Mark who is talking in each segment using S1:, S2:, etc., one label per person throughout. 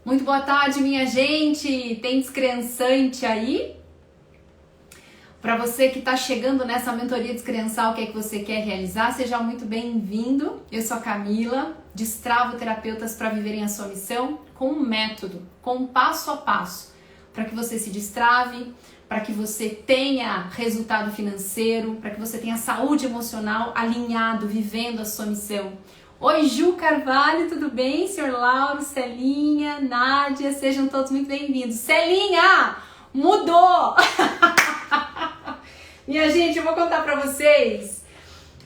S1: Muito boa tarde, minha gente! Tem descrençante aí? Para você que está chegando nessa mentoria descrençal, o que é que você quer realizar? Seja muito bem-vindo. Eu sou a Camila, destravo terapeutas para viverem a sua missão com um método, com um passo a passo, para que você se destrave, para que você tenha resultado financeiro, para que você tenha saúde emocional alinhado, vivendo a sua missão. Oi, Ju Carvalho, tudo bem? Senhor Lauro, Celinha, Nádia, sejam todos muito bem-vindos. Celinha, mudou! Minha gente, eu vou contar pra vocês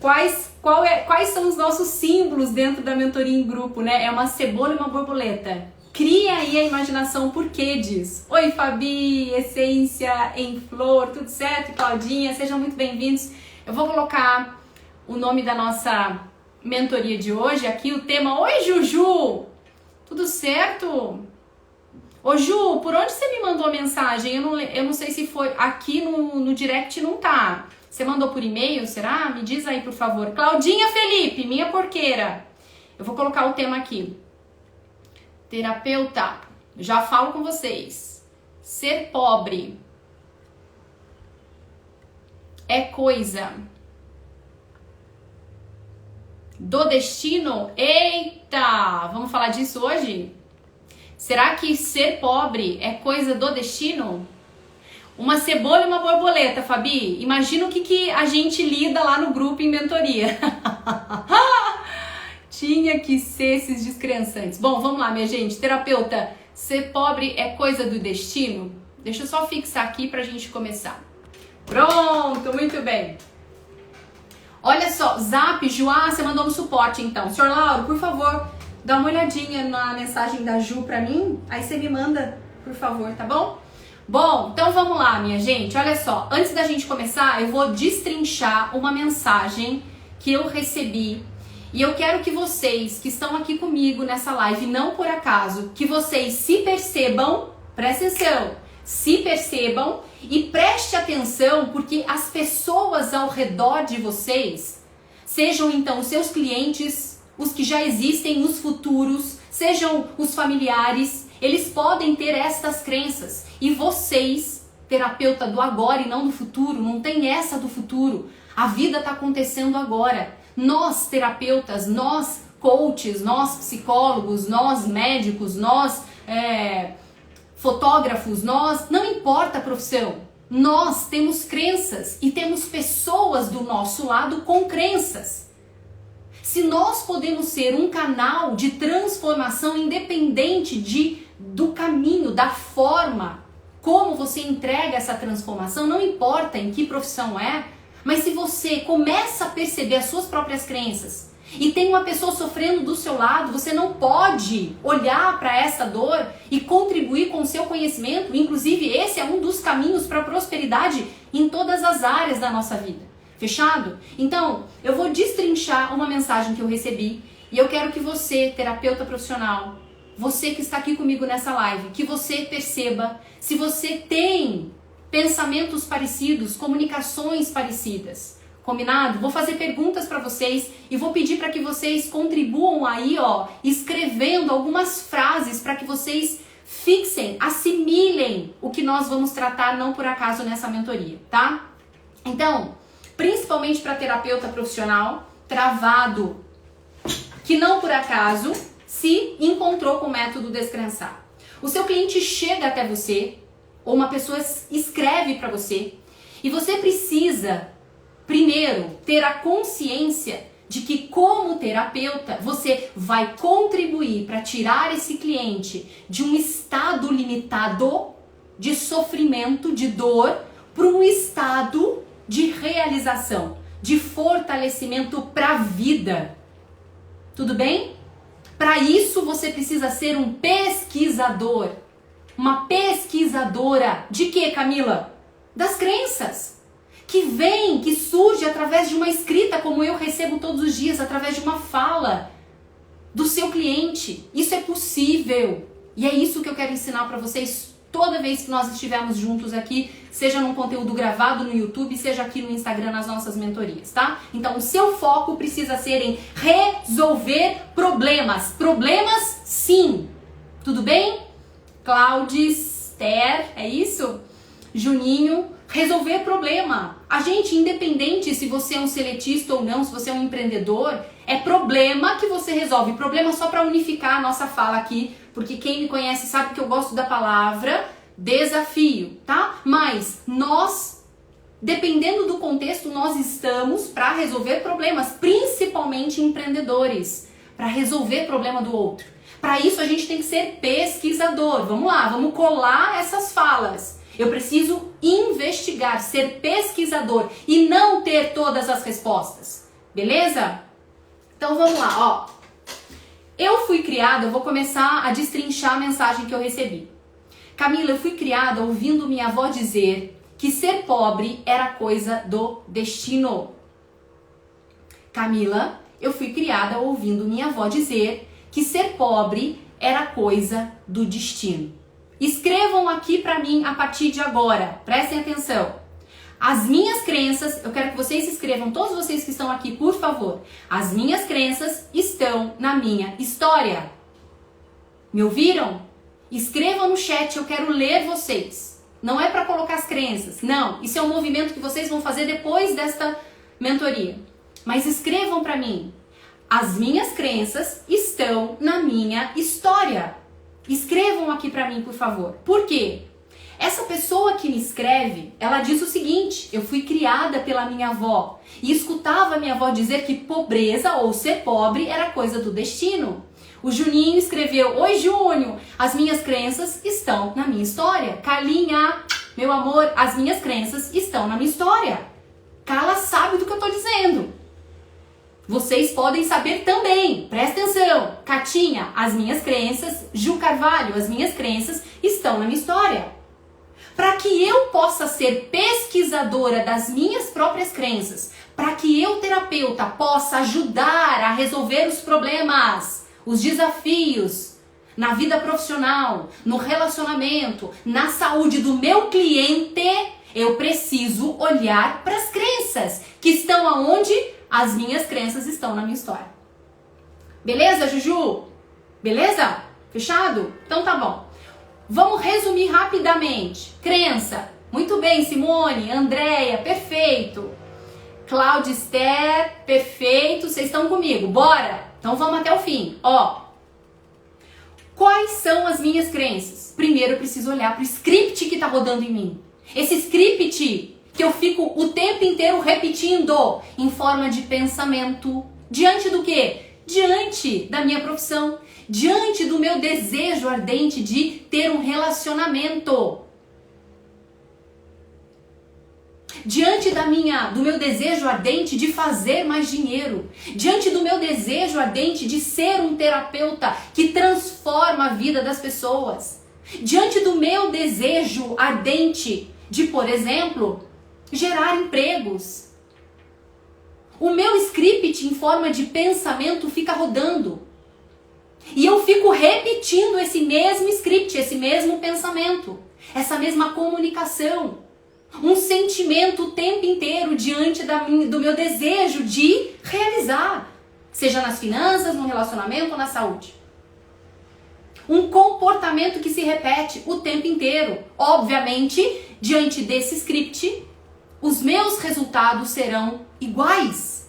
S1: quais são os nossos símbolos dentro da mentoria em grupo, né? É uma cebola e uma borboleta. Cria aí a imaginação por que diz. Oi, Fabi, Essência em Flor, tudo certo? Claudinha, sejam muito bem-vindos. Eu vou colocar o nome da nossa mentoria de hoje aqui, o tema. Oi, Juju! Tudo certo? Ô, Ju, por onde você me mandou a mensagem? Eu não sei se foi aqui no direct, não tá. Você mandou por e-mail, será? Me diz aí, por favor. Claudinha Felipe, minha porqueira. Eu vou colocar o tema aqui. Terapeuta, já falo com vocês. Ser pobre é coisa do destino? Eita! Vamos falar disso hoje? Será que ser pobre é coisa do destino? Uma cebola e uma borboleta, Fabi. Imagina o que a gente lida lá no grupo em mentoria. Tinha que ser esses descrençantes. Bom, vamos lá, minha gente. Terapeuta, ser pobre é coisa do destino? Deixa eu só fixar aqui pra gente começar. Pronto, muito bem. Olha só, Zap, Joá, você mandou no suporte então. Senhor Lauro, por favor, dá uma olhadinha na mensagem da Ju pra mim. Aí você me manda, por favor, tá bom? Bom, então vamos lá, minha gente. Olha só, antes da gente começar, eu vou destrinchar uma mensagem que eu recebi. E eu quero que vocês que estão aqui comigo nessa live, não por acaso, que vocês se percebam, presta atenção, se percebam e preste atenção, porque as pessoas ao redor de vocês, sejam então os seus clientes, os que já existem, os futuros, sejam os familiares, eles podem ter estas crenças. E vocês, terapeuta do agora e não do futuro, não tem essa do futuro. A vida está acontecendo agora. Nós, terapeutas, nós, coaches, nós, psicólogos, nós, médicos, nós, fotógrafos, nós, não importa a profissão, nós temos crenças e temos pessoas do nosso lado com crenças. Se nós podemos ser um canal de transformação independente do caminho, da forma como você entrega essa transformação, não importa em que profissão é, mas se você começa a perceber as suas próprias crenças e tem uma pessoa sofrendo do seu lado, você não pode olhar para essa dor e contribuir com o seu conhecimento. Inclusive, esse é um dos caminhos para a prosperidade em todas as áreas da nossa vida. Fechado? Então, eu vou destrinchar uma mensagem que eu recebi e eu quero que você, terapeuta profissional, você que está aqui comigo nessa live, que você perceba se você tem pensamentos parecidos, comunicações parecidas. Combinado? Vou fazer perguntas para vocês e vou pedir para que vocês contribuam aí, escrevendo algumas frases para que vocês fixem, assimilem o que nós vamos tratar não por acaso nessa mentoria, tá? Então, principalmente para terapeuta profissional, travado, que não por acaso se encontrou com o método descrençar. O seu cliente chega até você, ou uma pessoa escreve para você, e você precisa, primeiro, ter a consciência de que, como terapeuta, você vai contribuir para tirar esse cliente de um estado limitado de sofrimento, de dor, para um estado de realização, de fortalecimento para a vida. Tudo bem? Para isso, você precisa ser um pesquisador. Uma pesquisadora de quê, Camila? Das crenças. Que surge através de uma escrita, como eu recebo todos os dias, através de uma fala do seu cliente. Isso é possível. E é isso que eu quero ensinar para vocês toda vez que nós estivermos juntos aqui, seja num conteúdo gravado no YouTube, seja aqui no Instagram nas nossas mentorias, tá? Então o seu foco precisa ser em resolver problemas. Problemas, sim. Tudo bem? Claudister, é isso? Juninho, resolver problema. A gente, independente se você é um seletista ou não, se você é um empreendedor, é problema que você resolve. Problema só para unificar a nossa fala aqui, porque quem me conhece sabe que eu gosto da palavra desafio, tá? Mas nós, dependendo do contexto, nós estamos para resolver problemas, principalmente empreendedores, para resolver problema do outro. Para isso a gente tem que ser pesquisador. Vamos lá, vamos colar essas falas. Eu preciso investigar, ser pesquisador e não ter todas as respostas. Beleza? Então vamos lá, ó. Eu fui criada, eu vou começar a destrinchar a mensagem que eu recebi. Camila, eu fui criada ouvindo minha avó dizer que ser pobre era coisa do destino. Camila, eu fui criada ouvindo minha avó dizer que ser pobre era coisa do destino. Escrevam aqui pra mim a partir de agora. Prestem atenção. As minhas crenças, eu quero que vocês escrevam, todos vocês que estão aqui, por favor. As minhas crenças estão na minha história. Me ouviram? Escrevam no chat, eu quero ler vocês. Não é para colocar as crenças, não. Isso é um movimento que vocês vão fazer depois desta mentoria. Mas escrevam para mim. As minhas crenças estão na minha história. Escrevam aqui para mim, por favor. Por quê? Essa pessoa que me escreve, ela diz o seguinte: eu fui criada pela minha avó e escutava minha avó dizer que pobreza ou ser pobre era coisa do destino. O Juninho escreveu: oi Júnior, as minhas crenças estão na minha história. Carlinha, meu amor, as minhas crenças estão na minha história. Carla sabe do que eu tô dizendo. Vocês podem saber também, presta atenção. Catinha, as minhas crenças. Ju Carvalho, as minhas crenças estão na minha história. Para que eu possa ser pesquisadora das minhas próprias crenças, para que eu, terapeuta, possa ajudar a resolver os problemas, os desafios na vida profissional, no relacionamento, na saúde do meu cliente, eu preciso olhar para as crenças que estão aonde? As minhas crenças estão na minha história. Beleza, Juju? Beleza? Fechado? Então tá bom. Vamos resumir rapidamente. Crença. Muito bem, Simone, Andréia, perfeito. Cláudia, Esther, perfeito. Vocês estão comigo? Bora! Então vamos até o fim. Ó, quais são as minhas crenças? Primeiro eu preciso olhar para o script que está rodando em mim. Esse script que eu fico o tempo inteiro repetindo em forma de pensamento. Diante do quê? Diante da minha profissão. Diante do meu desejo ardente de ter um relacionamento. Diante do meu desejo ardente de fazer mais dinheiro. Diante do meu desejo ardente de ser um terapeuta que transforma a vida das pessoas. Diante do meu desejo ardente de, por exemplo, gerar empregos. O meu script em forma de pensamento fica rodando. E eu fico repetindo esse mesmo script, esse mesmo pensamento, essa mesma comunicação. Um sentimento o tempo inteiro diante do meu desejo de realizar. Seja nas finanças, no relacionamento ou na saúde. Um comportamento que se repete o tempo inteiro. Obviamente, diante desse script, os meus resultados serão iguais.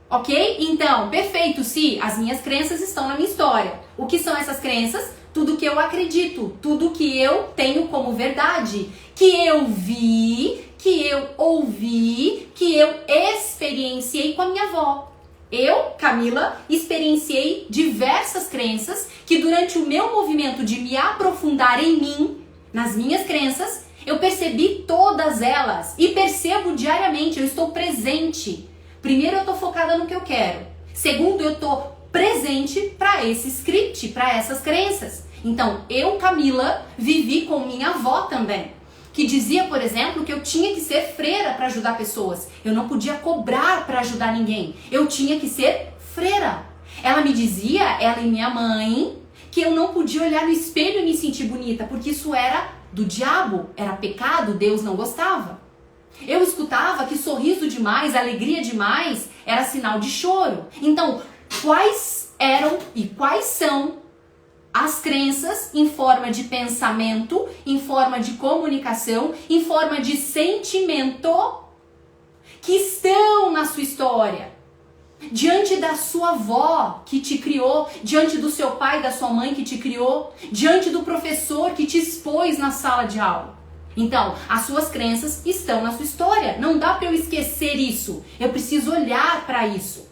S1: Ok? Então, perfeito, se as minhas crenças estão na minha história. O que são essas crenças? Tudo que eu acredito, tudo que eu tenho como verdade, que eu vi, que eu ouvi, que eu experienciei com a minha avó. Eu, Camila, experienciei diversas crenças que durante o meu movimento de me aprofundar em mim, nas minhas crenças, eu percebi todas elas e percebo diariamente, eu estou presente. Primeiro, eu estou focada no que eu quero. Segundo, eu estou presente para esse script, para essas crenças. Então, eu, Camila, vivi com minha avó também, que dizia, por exemplo, que eu tinha que ser freira para ajudar pessoas. Eu não podia cobrar para ajudar ninguém. Eu tinha que ser freira. Ela me dizia, ela e minha mãe, que eu não podia olhar no espelho e me sentir bonita, porque isso era do diabo, era pecado, Deus não gostava. Eu escutava que sorriso demais, alegria demais, era sinal de choro. Então, quais eram e quais são as crenças em forma de pensamento, em forma de comunicação, em forma de sentimento que estão na sua história. Diante da sua avó que te criou, diante do seu pai, da sua mãe que te criou, diante do professor que te expôs na sala de aula. Então, as suas crenças estão na sua história. Não dá para eu esquecer isso. Eu preciso olhar para isso.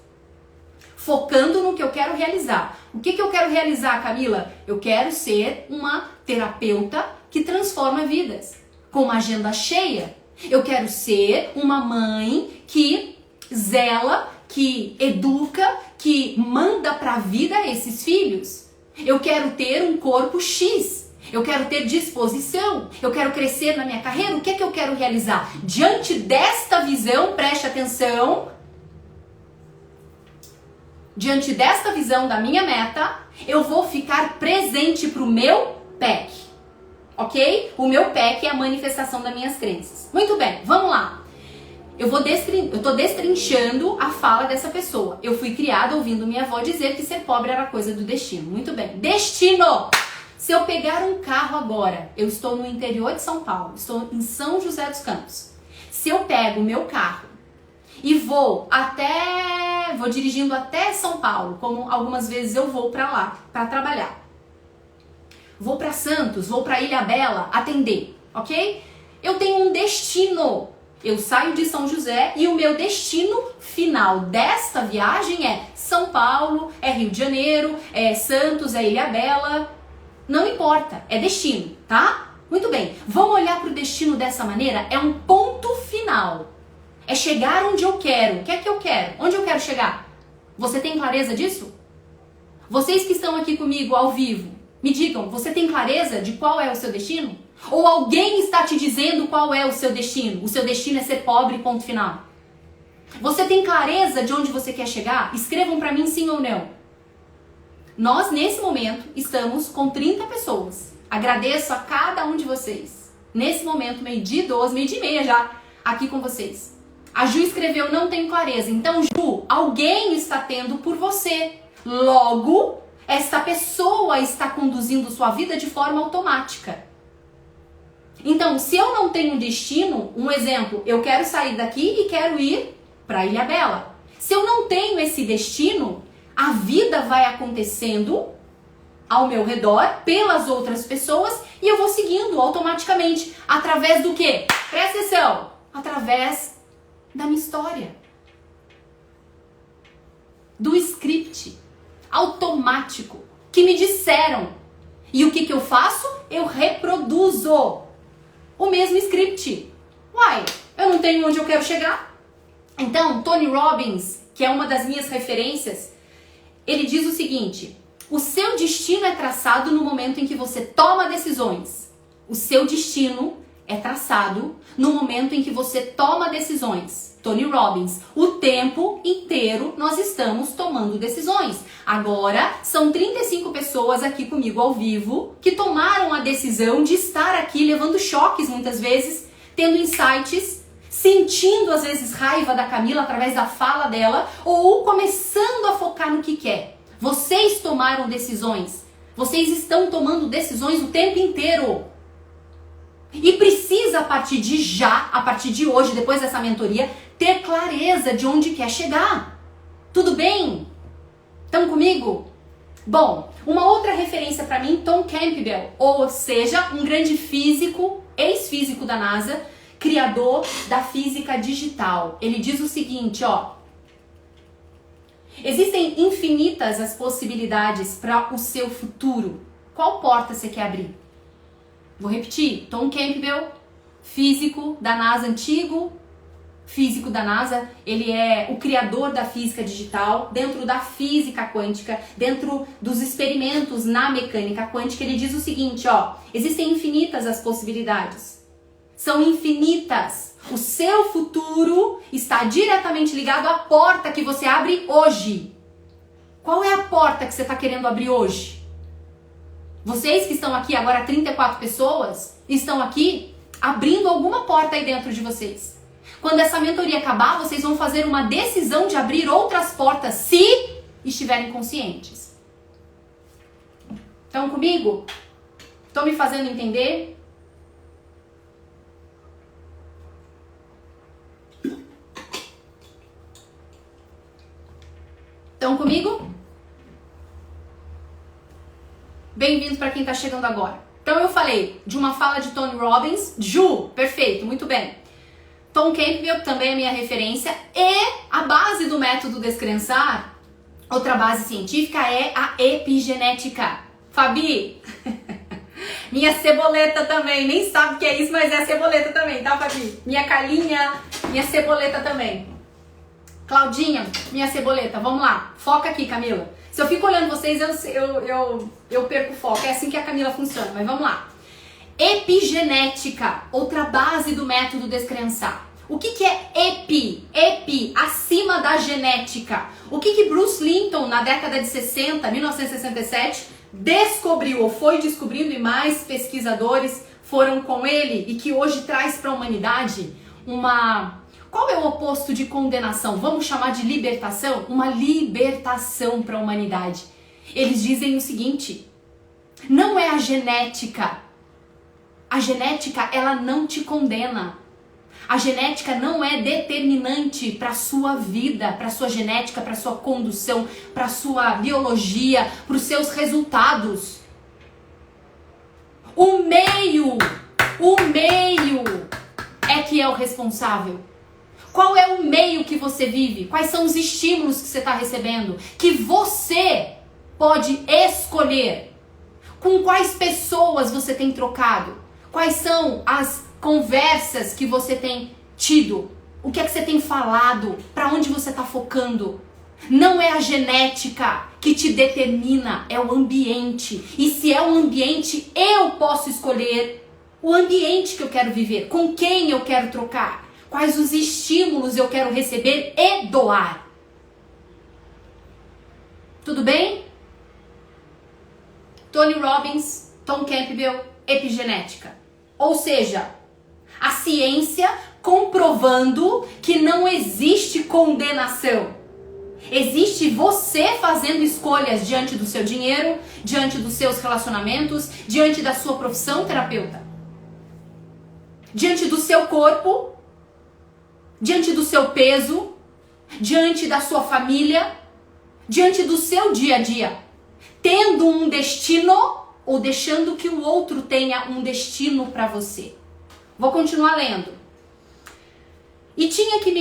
S1: Focando no que eu quero realizar. O que eu quero realizar, Camila? Eu quero ser uma terapeuta que transforma vidas. Com uma agenda cheia. Eu quero ser uma mãe que zela, que educa, que manda para a vida esses filhos. Eu quero ter um corpo X. Eu quero ter disposição. Eu quero crescer na minha carreira. O que eu quero realizar? Diante desta visão, preste atenção. Diante desta visão da minha meta, eu vou ficar presente para o meu PEC. Ok? O meu PEC é a manifestação das minhas crenças. Muito bem, vamos lá. Eu tô destrinchando a fala dessa pessoa. Eu fui criada ouvindo minha avó dizer que ser pobre era coisa do destino. Muito bem. Destino! Se eu pegar um carro agora, eu estou no interior de São Paulo, estou em São José dos Campos. Se eu pego o meu carro e vou dirigindo até São Paulo, como algumas vezes eu vou para lá, para trabalhar. Vou para Santos, vou para Ilhabela atender, ok? Eu tenho um destino. Eu saio de São José e o meu destino final desta viagem é São Paulo, é Rio de Janeiro, é Santos, é Ilhabela. Não importa, é destino, tá? Muito bem, vamos olhar para o destino dessa maneira? É um ponto final. É chegar onde eu quero. O que é que eu quero? Onde eu quero chegar? Você tem clareza disso? Vocês que estão aqui comigo ao vivo, me digam, você tem clareza de qual é o seu destino? Ou alguém está te dizendo qual é o seu destino? O seu destino é ser pobre, ponto final. Você tem clareza de onde você quer chegar? Escrevam para mim sim ou não. Nós, nesse momento, estamos com 30 pessoas. Agradeço a cada um de vocês. Nesse momento, 12h, 12h30 já, aqui com vocês. A Ju escreveu, não tenho clareza. Então, Ju, alguém está tendo por você. Logo, esta pessoa está conduzindo sua vida de forma automática. Então, se eu não tenho destino, um exemplo, eu quero sair daqui e quero ir para Ilhabela. Se eu não tenho esse destino, a vida vai acontecendo ao meu redor, pelas outras pessoas, e eu vou seguindo automaticamente. Através do quê? Presta atenção! Através da minha história. Do script automático que me disseram. E o que eu faço? Eu reproduzo o mesmo script. Uai, eu não tenho onde eu quero chegar? Então, Tony Robbins, que é uma das minhas referências, ele diz o seguinte: o seu destino é traçado no momento em que você toma decisões. O seu destino é traçado no momento em que você toma decisões. Tony Robbins, o tempo inteiro nós estamos tomando decisões. Agora, são 35 pessoas aqui comigo ao vivo que tomaram a decisão de estar aqui levando choques muitas vezes, tendo insights, sentindo às vezes raiva da Camila através da fala dela, ou começando a focar no que quer. Vocês tomaram decisões. Vocês estão tomando decisões o tempo inteiro. E precisa, a partir de já, a partir de hoje, depois dessa mentoria, ter clareza de onde quer chegar. Tudo bem? Estão comigo? Bom, uma outra referência para mim, Tom Campbell, ou seja, um grande físico, ex-físico da NASA, criador da física digital. Ele diz o seguinte, ó: existem infinitas as possibilidades para o seu futuro. Qual porta você quer abrir? Vou repetir. Tom Campbell, físico da NASA, antigo físico da NASA, ele é o criador da física digital, dentro da física quântica, dentro dos experimentos na mecânica quântica. Ele diz o seguinte, ó: existem infinitas as possibilidades. São infinitas. O seu futuro está diretamente ligado à porta que você abre hoje. Qual é a porta que você está querendo abrir hoje? Vocês que estão aqui agora, 34 pessoas, estão aqui abrindo alguma porta aí dentro de vocês. Quando essa mentoria acabar, vocês vão fazer uma decisão de abrir outras portas se estiverem conscientes. Estão comigo? Estão me fazendo entender? Estão comigo? Bem-vindos para quem está chegando agora. Então eu falei de uma fala de Tony Robbins, Ju, perfeito, muito bem. Tom Campbell também é minha referência, e a base do método Descrençar, outra base científica, é a epigenética. Fabi, minha ceboleta também, nem sabe o que é isso, mas é a ceboleta também, tá, Fabi? Minha Carlinha, minha ceboleta também. Claudinha, minha ceboleta, vamos lá, foca aqui, Camila. Se eu fico olhando vocês, eu perco o foco, é assim que a Camila funciona, mas vamos lá. Epigenética, outra base do método Descrençar. O que é epi? Epi, acima da genética. O que Bruce Linton, na década de 60, 1967, descobriu, ou foi descobrindo, e mais pesquisadores foram com ele, e que hoje traz para a humanidade uma... Qual é o oposto de condenação? Vamos chamar de libertação? Uma libertação para a humanidade. Eles dizem o seguinte: não é a genética. A genética, ela não te condena. A genética não é determinante para a sua vida, para a sua genética, para a sua condução, para a sua biologia, para os seus resultados. O meio é que é o responsável. Qual é o meio que você vive? Quais são os estímulos que você está recebendo? Que você pode escolher. Com quais pessoas você tem trocado? Quais são as conversas que você tem tido? O que é que você tem falado? Para onde você está focando? Não é a genética que te determina, é o ambiente. E se é o ambiente, eu posso escolher o ambiente que eu quero viver, com quem eu quero trocar. Quais os estímulos eu quero receber e doar. Tudo bem? Tony Robbins, Tom Campbell, epigenética. Ou seja, a ciência comprovando que não existe condenação. Existe você fazendo escolhas diante do seu dinheiro, diante dos seus relacionamentos, diante da sua profissão terapeuta, diante do seu corpo, diante do seu peso, diante da sua família, diante do seu dia a dia, tendo um destino ou deixando que o outro tenha um destino para você. Vou continuar lendo. E tinha que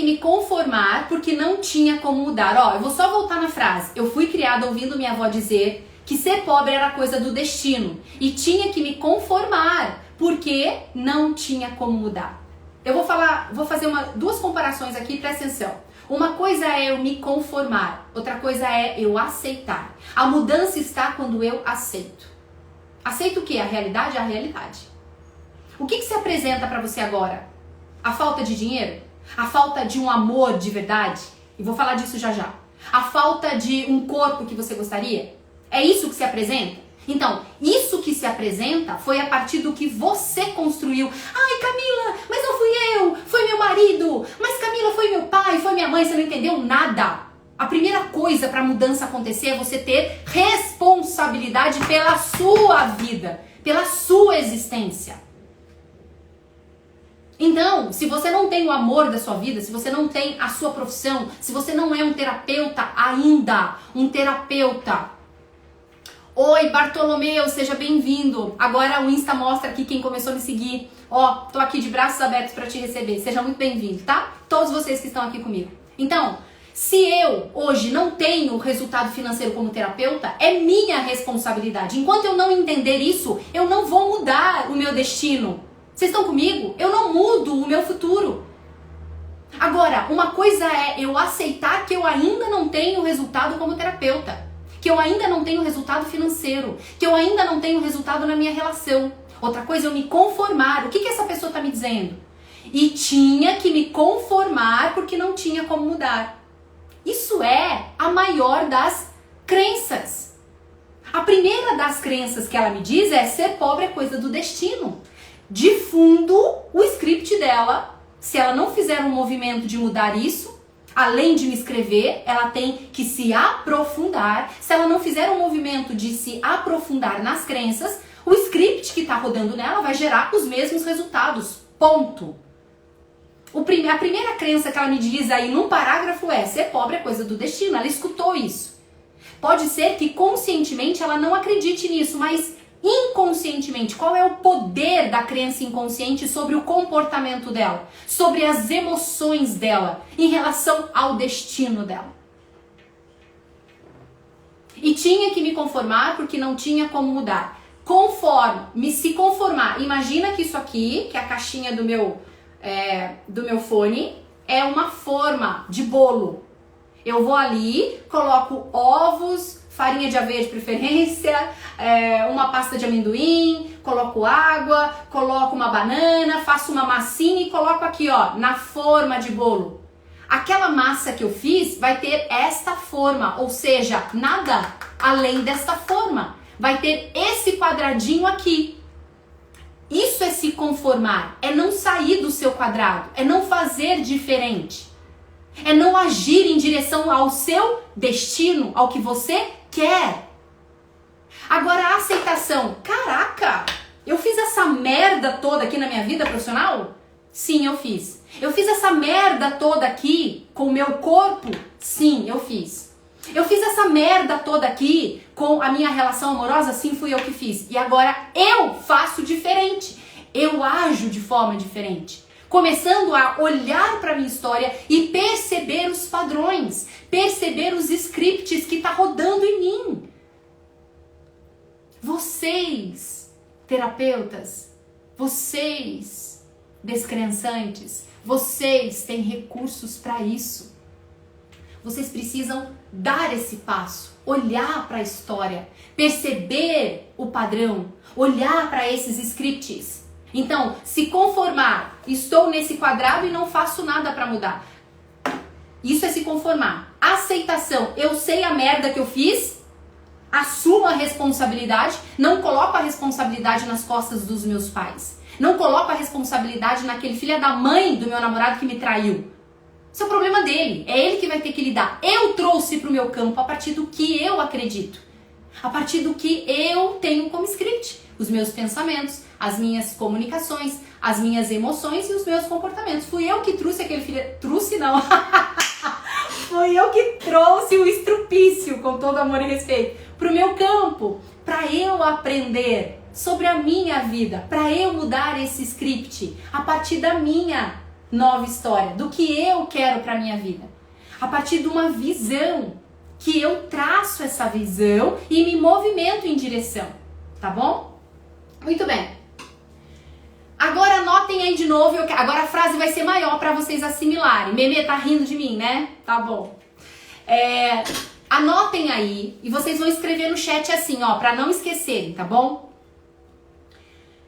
S1: me conformar porque não tinha como mudar. Ó, eu vou só voltar na frase. Eu fui criada ouvindo minha avó dizer que ser pobre era coisa do destino e tinha que me conformar porque não tinha como mudar. Eu vou fazer duas comparações aqui, presta atenção. Uma coisa é eu me conformar, outra coisa é eu aceitar. A mudança está quando eu aceito. Aceito o quê? A realidade é a realidade. O que se apresenta para você agora? A falta de dinheiro? A falta de um amor de verdade? E vou falar disso já já. A falta de um corpo que você gostaria? É isso que se apresenta? Então, isso que se apresenta foi a partir do que você construiu. Ai, Camila, mas não fui eu, foi meu marido. Mas Camila, foi meu pai, foi minha mãe, você não entendeu nada. A primeira coisa para a mudança acontecer é você ter responsabilidade pela sua vida, pela sua existência. Então, se você não tem o amor da sua vida, se você não tem a sua profissão, se você não é um terapeuta ainda, um terapeuta... Oi, Bartolomeu, seja bem-vindo. Agora o Insta mostra aqui quem começou a me seguir. Ó, tô aqui de braços abertos para te receber. Seja muito bem-vindo, tá? Todos vocês que estão aqui comigo. Então, se eu hoje não tenho resultado financeiro como terapeuta, é minha responsabilidade. Enquanto eu não entender isso, eu não vou mudar o meu destino. Vocês estão comigo? Eu não mudo o meu futuro. Agora, uma coisa é eu aceitar que eu ainda não tenho resultado como terapeuta. Que eu ainda não tenho resultado financeiro, que eu ainda não tenho resultado na minha relação. Outra coisa é eu me conformar. O que essa pessoa está me dizendo? E tinha que me conformar porque não tinha como mudar. Isso é a maior das crenças. A primeira das crenças que ela me diz é ser pobre é coisa do destino. De fundo, o script dela, se ela não fizer um movimento de mudar isso, Além de me escrever, ela tem que se aprofundar. Se ela não fizer um movimento de se aprofundar nas crenças, o script que está rodando nela vai gerar os mesmos resultados. Ponto. A primeira crença que ela me diz aí num parágrafo é: ser pobre é coisa do destino. Ela escutou isso. Pode ser que conscientemente ela não acredite nisso, mas inconscientemente, qual é o poder da crença inconsciente sobre o comportamento dela, sobre as emoções dela, em relação ao destino dela? E tinha que me conformar porque não tinha como mudar. Se conformar, imagina que isso aqui, que é a caixinha do meu fone, é uma forma de bolo. Eu vou ali, coloco ovos, farinha de aveia de preferência, uma pasta de amendoim, coloco água, coloco uma banana, faço uma massinha e coloco aqui, ó, na forma de bolo. Aquela massa que eu fiz vai ter esta forma, ou seja, nada além desta forma. Vai ter esse quadradinho aqui. Isso é se conformar, é não sair do seu quadrado, é não fazer diferente. É não agir em direção ao seu destino, ao que você quer. Agora a aceitação. Caraca, eu fiz essa merda toda aqui na minha vida profissional? Sim, eu fiz. Eu fiz essa merda toda aqui com o meu corpo? Sim, eu fiz. Eu fiz essa merda toda aqui com a minha relação amorosa? Sim, fui eu que fiz. E agora eu faço diferente. Eu ajo de forma diferente. Começando a olhar para a minha história e perceber os padrões, perceber os scripts que tá rodando em mim. Vocês, terapeutas, vocês, descrençantes, vocês têm recursos para isso. Vocês precisam dar esse passo, olhar para a história, perceber o padrão, olhar para esses scripts. Então, se conformar, estou nesse quadrado e não faço nada para mudar. Isso é se conformar. Aceitação, eu sei a merda que eu fiz, assumo a responsabilidade, não coloco a responsabilidade nas costas dos meus pais. Não coloco a responsabilidade naquele filho da mãe do meu namorado que me traiu. Isso é o problema dele, é ele que vai ter que lidar. Eu trouxe para o meu campo a partir do que eu acredito, a partir do que eu tenho como script. Os meus pensamentos, as minhas comunicações, as minhas emoções e os meus comportamentos. Fui eu que trouxe aquele filho... Trouxe não. Fui eu que trouxe o estrupício, com todo amor e respeito, pro meu campo, para eu aprender sobre a minha vida, para eu mudar esse script a partir da minha nova história, do que eu quero para minha vida, a partir de uma visão, que eu traço essa visão e me movimento em direção, tá bom? Muito bem. Agora anotem aí de novo, agora a frase vai ser maior para vocês assimilarem. Meme tá rindo de mim, né? Tá bom. Anotem aí e vocês vão escrever no chat assim, ó, para não esquecerem, tá bom?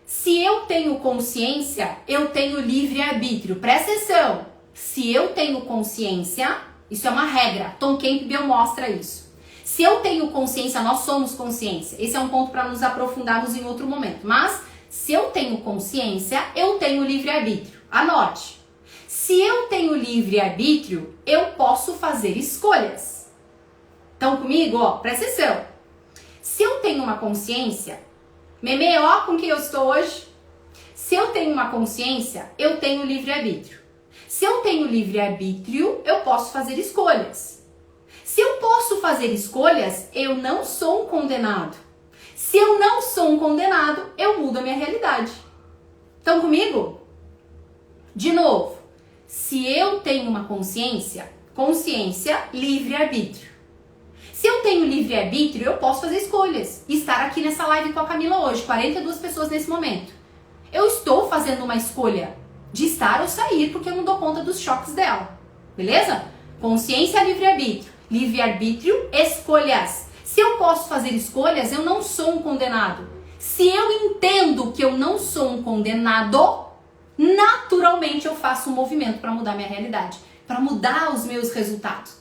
S1: Se eu tenho consciência, eu tenho livre-arbítrio. Presta atenção. Se eu tenho consciência, isso é uma regra. Tom Campbell mostra isso. Se eu tenho consciência, nós somos consciência. Esse é um ponto para nos aprofundarmos em outro momento. Mas, se eu tenho consciência, eu tenho livre-arbítrio. Anote. Se eu tenho livre-arbítrio, eu posso fazer escolhas. Estão comigo? Ó, presta atenção. Se eu tenho uma consciência, meme, ó, com quem eu estou hoje. Se eu tenho uma consciência, eu tenho livre-arbítrio. Se eu tenho livre-arbítrio, eu posso fazer escolhas. Se eu posso fazer escolhas, eu não sou um condenado. Se eu não sou um condenado, eu mudo a minha realidade. Estão comigo? De novo, se eu tenho uma consciência, livre-arbítrio. Se eu tenho livre-arbítrio, eu posso fazer escolhas. E estar aqui nessa live com a Camila hoje, 42 pessoas nesse momento. Eu estou fazendo uma escolha de estar ou sair, porque eu não dou conta dos choques dela. Beleza? Consciência, livre-arbítrio. Livre-arbítrio, escolhas. Se eu posso fazer escolhas, eu não sou um condenado. Se eu entendo que eu não sou um condenado, naturalmente eu faço um movimento para mudar minha realidade, para mudar os meus resultados.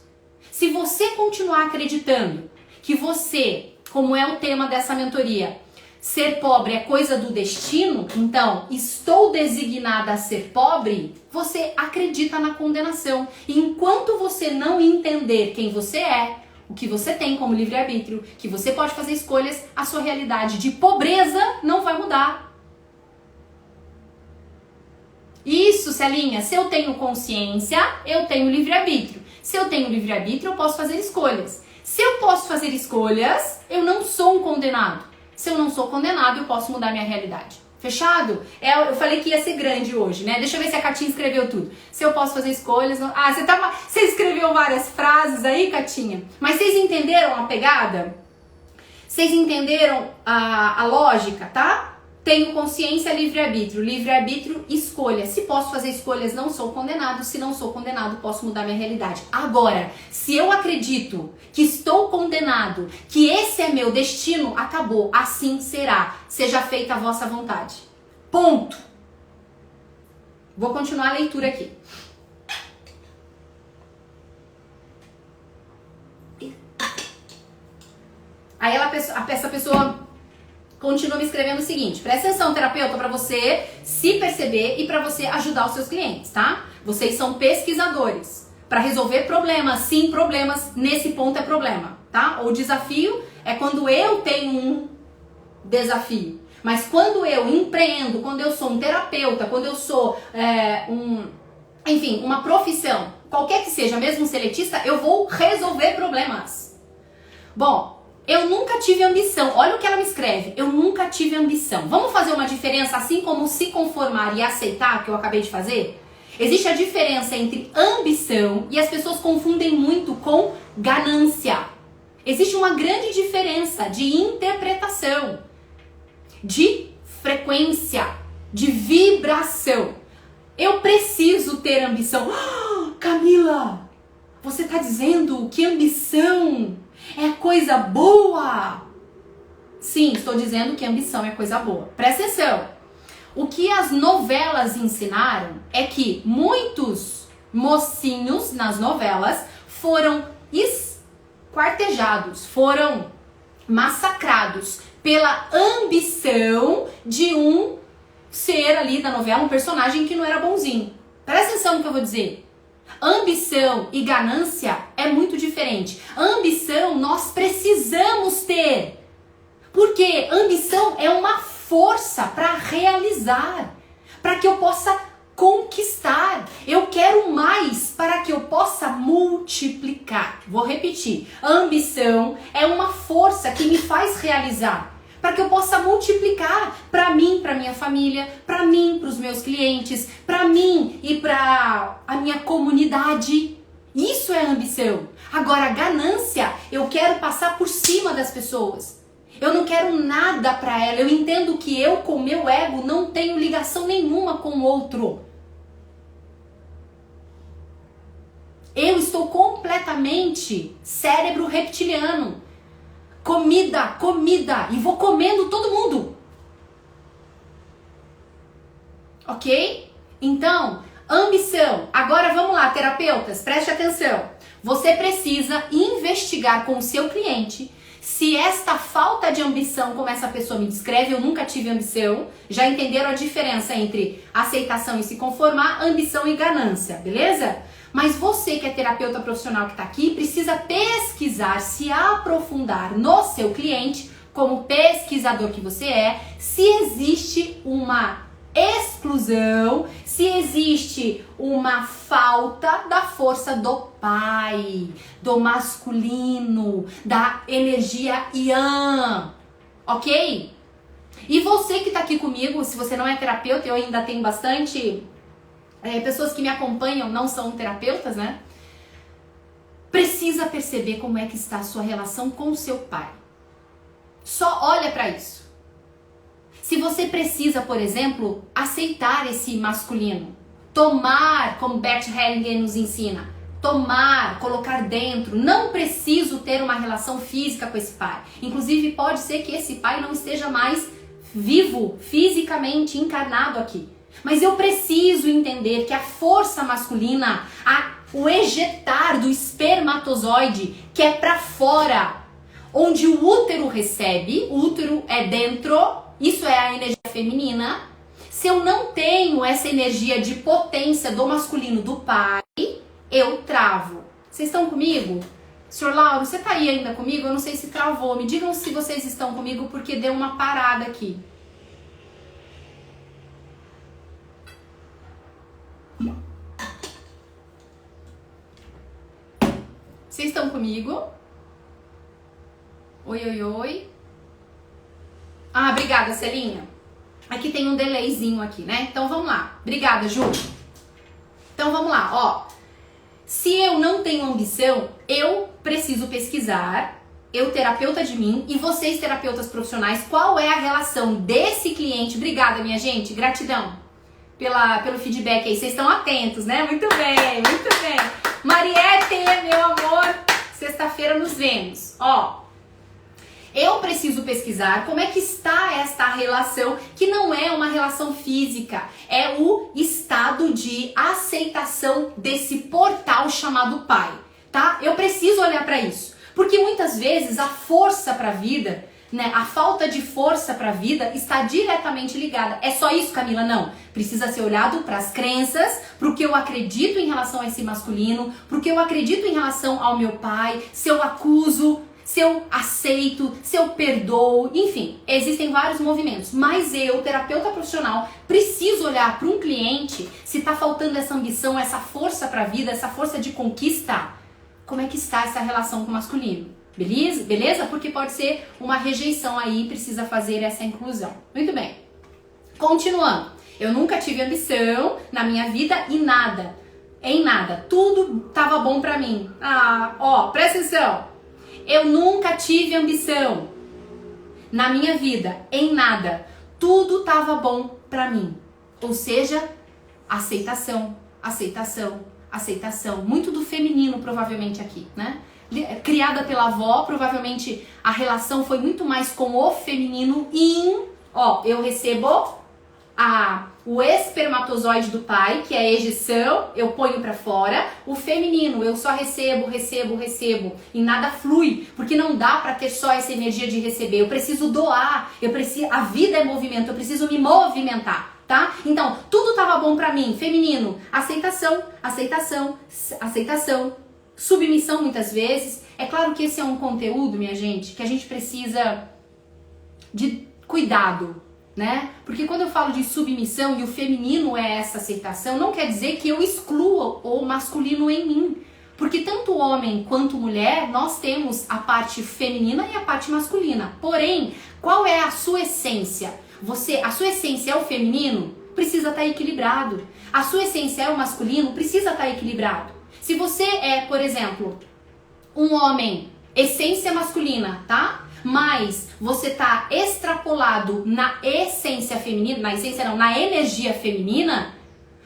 S1: Se você continuar acreditando que você, como é o tema dessa mentoria, ser pobre é coisa do destino, então estou designada a ser pobre, você acredita na condenação. E enquanto você não entender quem você é, o que você tem como livre-arbítrio, que você pode fazer escolhas, a sua realidade de pobreza não vai mudar. Isso, Celinha, se eu tenho consciência, eu tenho livre-arbítrio. Se eu tenho livre-arbítrio, eu posso fazer escolhas. Se eu posso fazer escolhas, eu não sou um condenado. Se eu não sou condenado, eu posso mudar minha realidade. Fechado? Eu falei que ia ser grande hoje, né? Deixa eu ver se a Catinha escreveu tudo. Se eu posso fazer escolhas... Não... Ah, você escreveu várias frases aí, Catinha? Mas vocês entenderam a pegada? Vocês entenderam a lógica, tá? Tenho consciência, livre-arbítrio. Livre-arbítrio, escolha. Se posso fazer escolhas, não sou condenado. Se não sou condenado, posso mudar minha realidade. Agora, se eu acredito que estou condenado, que esse é meu destino, acabou. Assim será. Seja feita a vossa vontade. Ponto. Vou continuar a leitura aqui. Aí essa pessoa... continua me escrevendo o seguinte: presta atenção, terapeuta, para você se perceber e para você ajudar os seus clientes, tá? Vocês são pesquisadores para resolver problemas. Sim, problemas, nesse ponto é problema, tá? O desafio é quando eu tenho um desafio. Mas quando eu empreendo, quando eu sou um terapeuta, quando eu sou enfim, uma profissão, qualquer que seja, mesmo seletista, eu vou resolver problemas. Bom, eu nunca tive ambição. Olha o que ela me escreve. Eu nunca tive ambição. Vamos fazer uma diferença, assim como se conformar e aceitar, que eu acabei de fazer? Existe a diferença entre ambição, e as pessoas confundem muito com ganância. Existe uma grande diferença de interpretação, de frequência, de vibração. Eu preciso ter ambição. Camila, você está dizendo que ambição é coisa boa? Sim, estou dizendo que ambição é coisa boa. Presta atenção. O que as novelas ensinaram é que muitos mocinhos nas novelas foram esquartejados, foram massacrados pela ambição de um ser ali da novela, um personagem que não era bonzinho. Presta atenção no que eu vou dizer. Ambição e ganância é muito diferente. Ambição nós precisamos ter. Porque ambição é uma força para realizar, para que eu possa conquistar. Eu quero mais para que eu possa multiplicar. Vou repetir. Ambição é uma força que me faz realizar, para que eu possa multiplicar para mim, para minha família, para mim, para os meus clientes, para mim e para a minha comunidade. Isso é ambição. Agora, ganância, eu quero passar por cima das pessoas. Eu não quero nada para ela. Eu entendo que eu, com meu ego, não tenho ligação nenhuma com o outro. Eu estou completamente cérebro reptiliano. Comida, comida. E vou comendo todo mundo. Ok? Então, ambição. Agora vamos lá, terapeutas, preste atenção. Você precisa investigar com o seu cliente se esta falta de ambição, como essa pessoa me descreve, eu nunca tive ambição. Já entenderam a diferença entre aceitação e se conformar, ambição e ganância, beleza? Mas você que é terapeuta profissional que está aqui, precisa pesquisar, se aprofundar no seu cliente, como pesquisador que você é, se existe uma exclusão, se existe uma falta da força do pai, do masculino, da energia Yang, ok? E você que está aqui comigo, se você não é terapeuta, eu ainda tenho bastante pessoas que me acompanham, não são terapeutas, né? Precisa perceber como é que está a sua relação com o seu pai. Só olha para isso. Se você precisa, por exemplo, aceitar esse masculino, tomar, como Bert Hellinger nos ensina, tomar, colocar dentro, não preciso ter uma relação física com esse pai. Inclusive, pode ser que esse pai não esteja mais vivo, fisicamente encarnado aqui. Mas eu preciso entender que a força masculina, o ejetar do espermatozoide, que é para fora, onde o útero recebe, o útero é dentro, isso é a energia feminina. Se eu não tenho essa energia de potência do masculino do pai, eu travo. Vocês estão comigo? Senhor Lauro, você tá aí ainda comigo? Eu não sei se travou. Me digam se vocês estão comigo, porque deu uma parada aqui. Vocês estão comigo? Oi, oi, oi. Ah, obrigada, Celinha. Aqui tem um delayzinho aqui, né? Então vamos lá. Obrigada, Ju. Então vamos lá, ó. Se eu não tenho ambição, eu preciso pesquisar, eu terapeuta de mim e vocês terapeutas profissionais, qual é a relação desse cliente. Obrigada, minha gente, gratidão pelo feedback aí. Vocês estão atentos, né? Muito bem, muito bem. Mariette, meu amor, sexta-feira nos vemos. Ó, eu preciso pesquisar como é que está esta relação, que não é uma relação física, é o estado de aceitação desse portal chamado pai, tá? Eu preciso olhar para isso, porque muitas vezes a força para a vida, né, a falta de força para a vida está diretamente ligada. É só isso, Camila? Não. Precisa ser olhado para as crenças, para o que eu acredito em relação a esse masculino, para o que eu acredito em relação ao meu pai, se eu acuso, se eu aceito, se eu perdoo, enfim, existem vários movimentos. Mas eu, terapeuta profissional, preciso olhar para um cliente se está faltando essa ambição, essa força para a vida, essa força de conquista. Como é que está essa relação com o masculino? Beleza? Beleza? Porque pode ser uma rejeição aí, precisa fazer essa inclusão. Muito bem. Continuando. Eu nunca tive ambição na minha vida e nada. Em nada. Tudo tava bom pra mim. Ah, ó, presta atenção. Eu nunca tive ambição na minha vida. Em nada. Tudo tava bom pra mim. Ou seja, aceitação, aceitação, aceitação. Muito do feminino, provavelmente, aqui, né? Criada pela avó, provavelmente a relação foi muito mais com o feminino. Ó, eu recebo o espermatozoide do pai, que é a ejeção, eu ponho pra fora. O feminino, eu só recebo e nada flui, porque não dá pra ter só essa energia de receber. Eu preciso doar, a vida é movimento, eu preciso me movimentar, tá? Então, tudo tava bom pra mim, feminino, aceitação, aceitação, aceitação. Submissão muitas vezes. É claro que esse é um conteúdo, minha gente, que a gente precisa de cuidado, né? Porque quando eu falo de submissão e o feminino é essa aceitação, não quer dizer que eu exclua o masculino em mim. Porque tanto homem quanto mulher, nós temos a parte feminina e a parte masculina. Porém, qual é a sua essência? A sua essência é o feminino? Precisa estar equilibrado. A sua essência é o masculino? Precisa estar equilibrado. Se você é, por exemplo, um homem, essência masculina, tá? Mas você tá extrapolado na essência feminina, na energia feminina,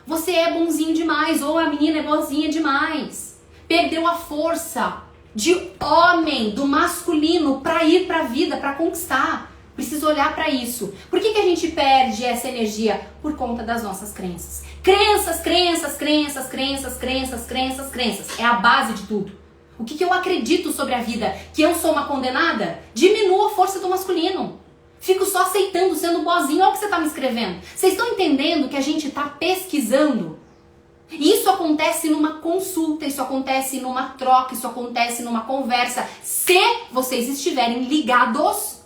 S1: você é bonzinho demais, ou a menina é boazinha demais. Perdeu a força de homem, do masculino, pra ir pra vida, pra conquistar. Precisa olhar pra isso. Por que a gente perde essa energia? Por conta das nossas crenças. Crenças, crenças, crenças, crenças, crenças, crenças, crenças. É a base de tudo. O que eu acredito sobre a vida? Que eu sou uma condenada? Diminua a força do masculino. Fico só aceitando, sendo boazinho. Olha o que você está me escrevendo. Vocês estão entendendo que a gente está pesquisando? Isso acontece numa consulta, isso acontece numa troca, isso acontece numa conversa. Se vocês estiverem ligados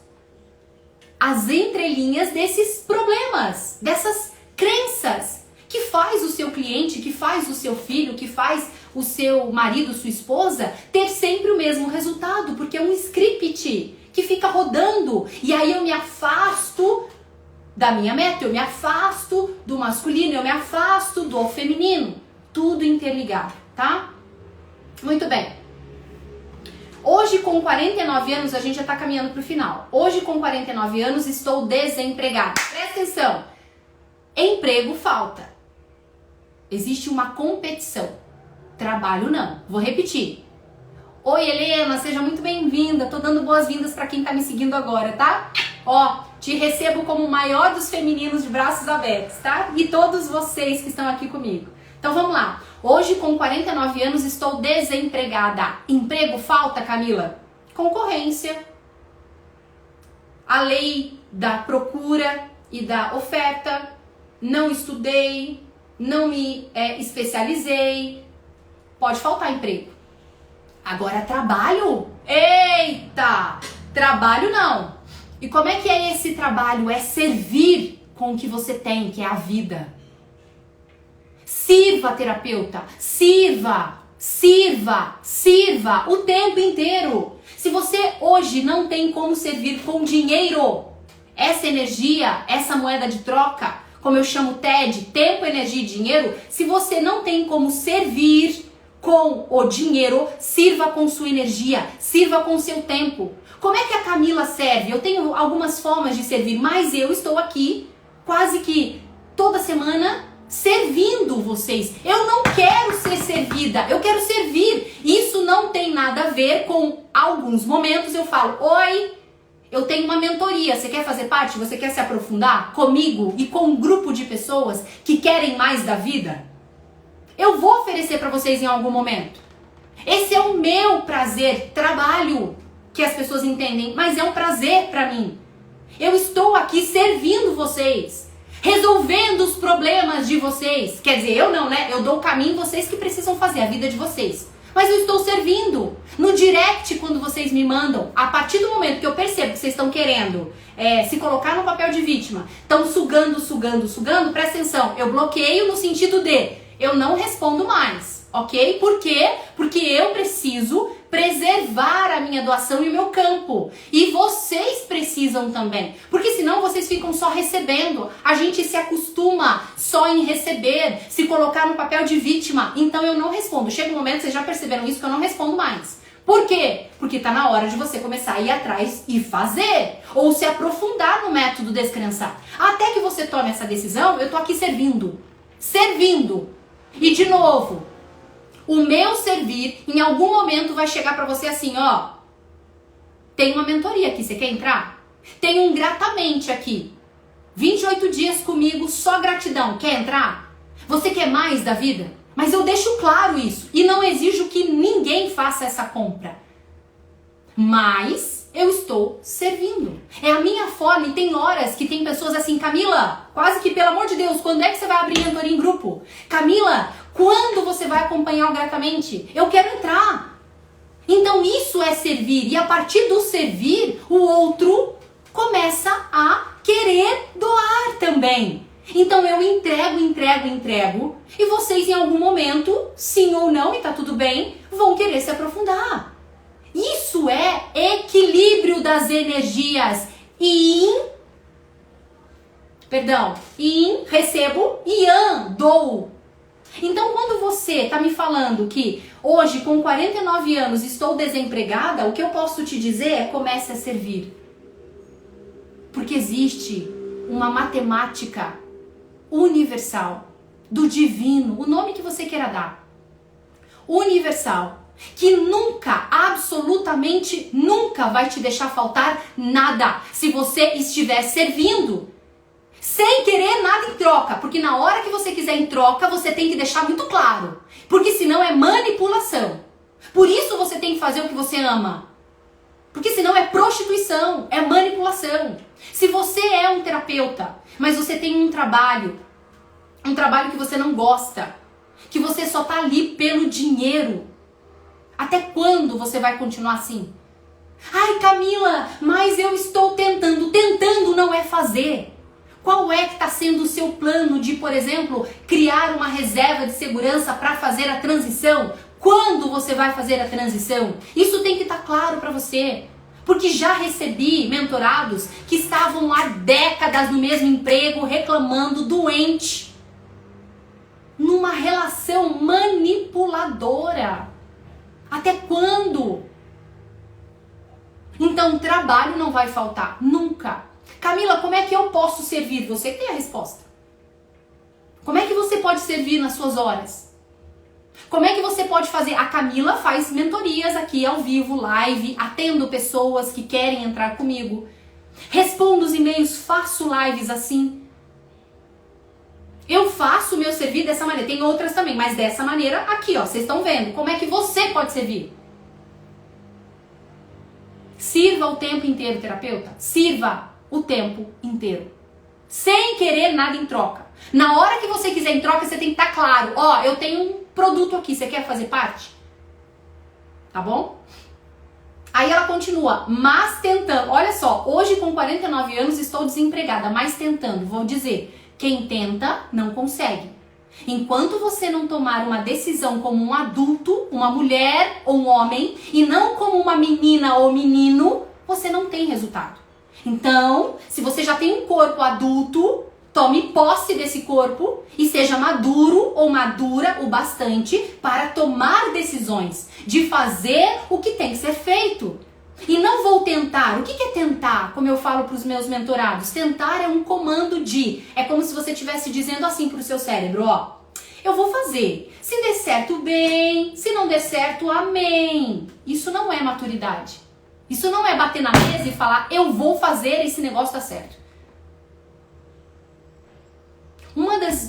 S1: às entrelinhas desses problemas, dessas crenças, que faz o seu cliente, que faz o seu filho, que faz o seu marido, sua esposa, ter sempre o mesmo resultado, porque é um script que fica rodando, e aí eu me afasto da minha meta, eu me afasto do masculino, eu me afasto do feminino, tudo interligado, tá? Muito bem. Hoje, com 49 anos, a gente já tá caminhando pro final. Hoje, com 49 anos, estou desempregada. Presta atenção. Emprego falta. Existe uma competição. Trabalho não. Vou repetir. Oi, Helena, seja muito bem-vinda. Tô dando boas-vindas pra quem tá me seguindo agora, tá? Ó, te recebo como o maior dos femininos de braços abertos, tá? E todos vocês que estão aqui comigo. Então vamos lá. Hoje, com 49 anos, estou desempregada. Emprego falta, Camila? Concorrência. a lei da procura e da oferta, não estudei, não me especializei, pode faltar emprego. Agora trabalho? Eita! Trabalho não. E como é que é esse trabalho? É servir com o que você tem, que é a vida. Sirva, terapeuta. Sirva, sirva, sirva o tempo inteiro. Se você hoje não tem como servir com dinheiro, essa energia, essa moeda de troca, como eu chamo TED, tempo, energia e dinheiro, se você não tem como servir com o dinheiro, sirva com sua energia, sirva com seu tempo. Como é que a Camila serve? Eu tenho algumas formas de servir, mas eu estou aqui quase que toda semana servindo vocês. Eu não quero ser servida, eu quero servir. Isso não tem nada a ver com alguns momentos eu falo, oi, eu tenho uma mentoria, você quer fazer parte? Você quer se aprofundar comigo e com um grupo de pessoas que querem mais da vida? Eu vou oferecer para vocês em algum momento. Esse é o meu prazer, trabalho, que as pessoas entendem, mas é um prazer para mim. Eu estou aqui servindo vocês, resolvendo os problemas de vocês. Quer dizer, eu não, né? Eu dou o caminho, vocês que precisam fazer a vida de vocês. Mas eu estou servindo. No direct, quando vocês me mandam, a partir do momento que eu percebo que vocês estão querendo se colocar no papel de vítima, estão sugando, presta atenção, eu bloqueio no sentido de eu não respondo mais, ok? Por quê? Porque eu preciso preservar a minha doação e o meu campo. E vocês precisam também. Porque senão vocês ficam só recebendo. A gente se acostuma só em receber, se colocar no papel de vítima. Então eu não respondo. Chega um momento, vocês já perceberam isso, que eu não respondo mais. Por quê? Porque tá na hora de você começar a ir atrás e fazer. Ou se aprofundar no método descrençar. Até que você tome essa decisão, eu tô aqui servindo. Servindo. E de novo, o meu servir, em algum momento vai chegar pra você assim, ó, tem uma mentoria aqui, você quer entrar? Tem um gratamente aqui, 28 dias comigo, só gratidão, quer entrar? Você quer mais da vida? Mas eu deixo claro isso, e não exijo que ninguém faça essa compra. Mas eu estou servindo. É a minha forma, e tem horas que tem pessoas assim, Camila, quase que pelo amor de Deus, quando é que você vai abrir mentoria em grupo? Camila, quando você vai acompanhar o Gratamente? Eu quero entrar. Então isso é servir, e a partir do servir, o outro começa a querer doar também. Então eu entrego, e vocês em algum momento, sim ou não, e tá tudo bem, vão querer se aprofundar. Isso é equilíbrio das energias. Yin, recebo, Yang, dou. Então quando você tá me falando que hoje com 49 anos estou desempregada, o que eu posso te dizer é comece a servir. Porque existe uma matemática universal, do divino, o nome que você queira dar. Universal. Que nunca, absolutamente nunca vai te deixar faltar nada se você estiver servindo. Sem querer nada em troca. Porque na hora que você quiser em troca, você tem que deixar muito claro. Porque senão é manipulação. Por isso você tem que fazer o que você ama. Porque senão é prostituição, é manipulação. Se você é um terapeuta, mas você tem um trabalho que você não gosta, que você só tá ali pelo dinheiro, até quando você vai continuar assim? Ai, Camila, mas eu estou tentando. Tentando não é fazer. Qual é que está sendo o seu plano de, por exemplo, criar uma reserva de segurança para fazer a transição? Quando você vai fazer a transição? Isso tem que estar claro para você. Porque já recebi mentorados que estavam há décadas no mesmo emprego, reclamando, doente, numa relação manipuladora. Até quando? Então, trabalho não vai faltar, nunca. Camila, como é que eu posso servir? Você tem a resposta. Como é que você pode servir nas suas horas? Como é que você pode fazer? A Camila faz mentorias aqui ao vivo, live, atendo pessoas que querem entrar comigo. Respondo os e-mails, faço lives assim. Eu faço o meu servir dessa maneira. Tem outras também, mas dessa maneira aqui, ó. Vocês estão vendo como é que você pode servir. Sirva o tempo inteiro, terapeuta. Sirva o tempo inteiro. Sem querer nada em troca. Na hora que você quiser em troca, você tem que estar claro. Ó, eu tenho um produto aqui, você quer fazer parte? Tá bom? Aí ela continua, mas tentando. Olha só, hoje com 49 anos estou desempregada, mas tentando. Vou dizer, quem tenta não consegue. Enquanto você não tomar uma decisão como um adulto, uma mulher ou um homem, e não como uma menina ou menino, você não tem resultado. Então, se você já tem um corpo adulto, tome posse desse corpo e seja maduro ou madura o bastante para tomar decisões, de fazer o que tem que ser feito. E não vou tentar. O que é tentar? Como eu falo para os meus mentorados, tentar é um comando de. É como se você estivesse dizendo assim para o seu cérebro, ó. Eu vou fazer. Se der certo, bem. Se não der certo, amém. Isso não é maturidade. Isso não é bater na mesa e falar, eu vou fazer, esse negócio tá certo.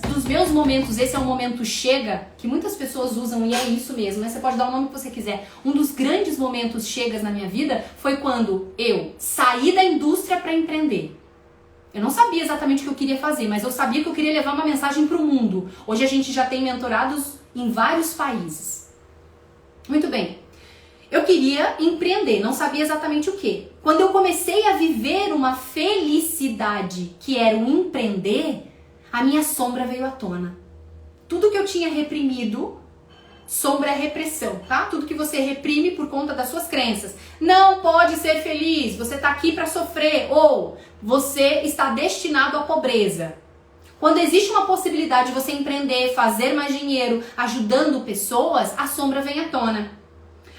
S1: Dos meus momentos, esse é um momento chega, que muitas pessoas usam e é isso mesmo, mas você pode dar o nome que você quiser. Um dos grandes momentos chegas na minha vida foi quando eu saí da indústria para empreender. Eu não sabia exatamente o que eu queria fazer, mas eu sabia que eu queria levar uma mensagem para o mundo. Hoje a gente já tem mentorados em vários países. Muito bem. Eu queria empreender, não sabia exatamente o que. Quando eu comecei a viver uma felicidade que era o empreender, a minha sombra veio à tona. Tudo que eu tinha reprimido, sombra é repressão, tá? Tudo que você reprime por conta das suas crenças. Não pode ser feliz, você tá aqui para sofrer, ou você está destinado à pobreza. Quando existe uma possibilidade de você empreender, fazer mais dinheiro, ajudando pessoas, a sombra vem à tona.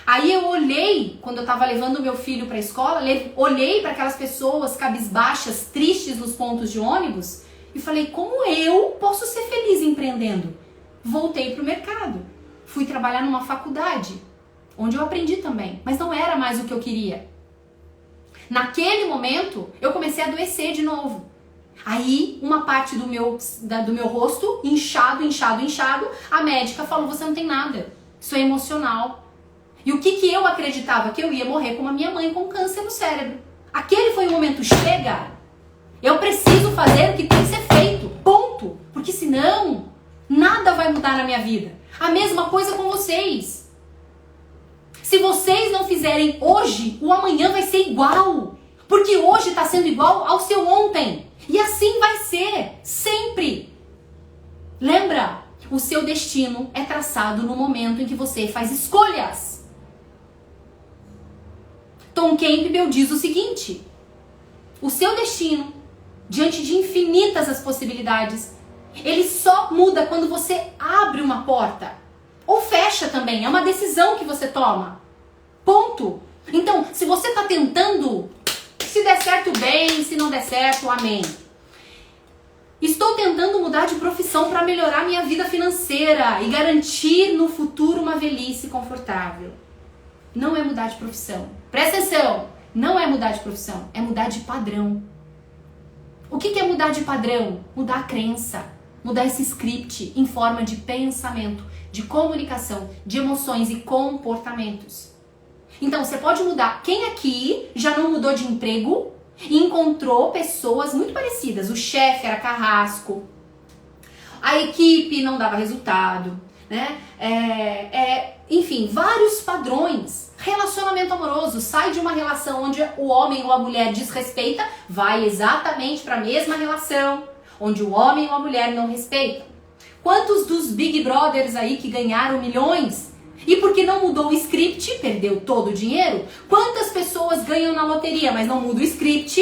S1: Aí eu olhei, quando eu estava levando meu filho para a escola, olhei para aquelas pessoas cabisbaixas, tristes nos pontos de ônibus e falei, como eu posso ser feliz empreendendo? Voltei para o mercado, fui trabalhar numa faculdade, onde eu aprendi também, mas não era mais o que eu queria. Naquele momento, eu comecei a adoecer de novo. Aí, uma parte do meu rosto, inchado, a médica falou, você não tem nada, isso é emocional. E o que eu acreditava? Que eu ia morrer como a minha mãe com câncer no cérebro. Aquele foi o momento, chega! Eu preciso fazer o que tem que ser feito, ponto! Porque senão, nada vai mudar na minha vida. A mesma coisa com vocês. Se vocês não fizerem hoje, o amanhã vai ser igual. Porque hoje está sendo igual ao seu ontem. E assim vai ser, sempre. Lembra? O seu destino é traçado no momento em que você faz escolhas. Tom Campbell diz o seguinte, o seu destino, diante de infinitas as possibilidades, ele só muda quando você abre uma porta. Ou fecha também, é uma decisão que você toma. Ponto. Então, se você está tentando, se der certo, bem, se não der certo, amém. Estou tentando mudar de profissão para melhorar minha vida financeira e garantir no futuro uma velhice confortável. Não é mudar de profissão. Presta atenção, não é mudar de profissão, é mudar de padrão. O que é mudar de padrão? Mudar a crença, mudar esse script em forma de pensamento, de comunicação, de emoções e comportamentos. Então, você pode mudar. Quem aqui já não mudou de emprego e encontrou pessoas muito parecidas? O chefe era carrasco, a equipe não dava resultado, né? Enfim, vários padrões. Relacionamento amoroso, sai de uma relação onde o homem ou a mulher desrespeita, vai exatamente para a mesma relação onde o homem ou a mulher não respeitam. Quantos dos Big Brothers aí que ganharam milhões e porque não mudou o script, perdeu todo o dinheiro? Quantas pessoas ganham na loteria, mas não muda o script,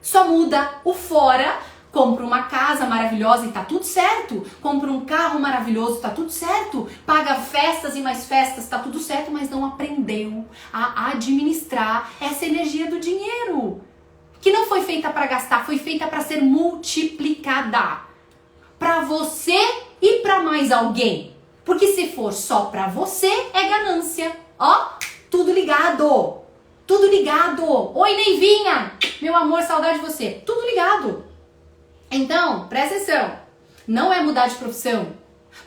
S1: só muda o fora? Compra uma casa maravilhosa e tá tudo certo. Compra um carro maravilhoso, tá tudo certo. Paga festas e mais festas, tá tudo certo, mas não aprendeu a administrar essa energia do dinheiro. Que não foi feita para gastar, foi feita para ser multiplicada. Para você e para mais alguém. Porque se for só para você, é ganância. Ó, tudo ligado. Tudo ligado. Oi, Neivinha. Meu amor, saudade de você. Tudo ligado. Então, presta atenção, não é mudar de profissão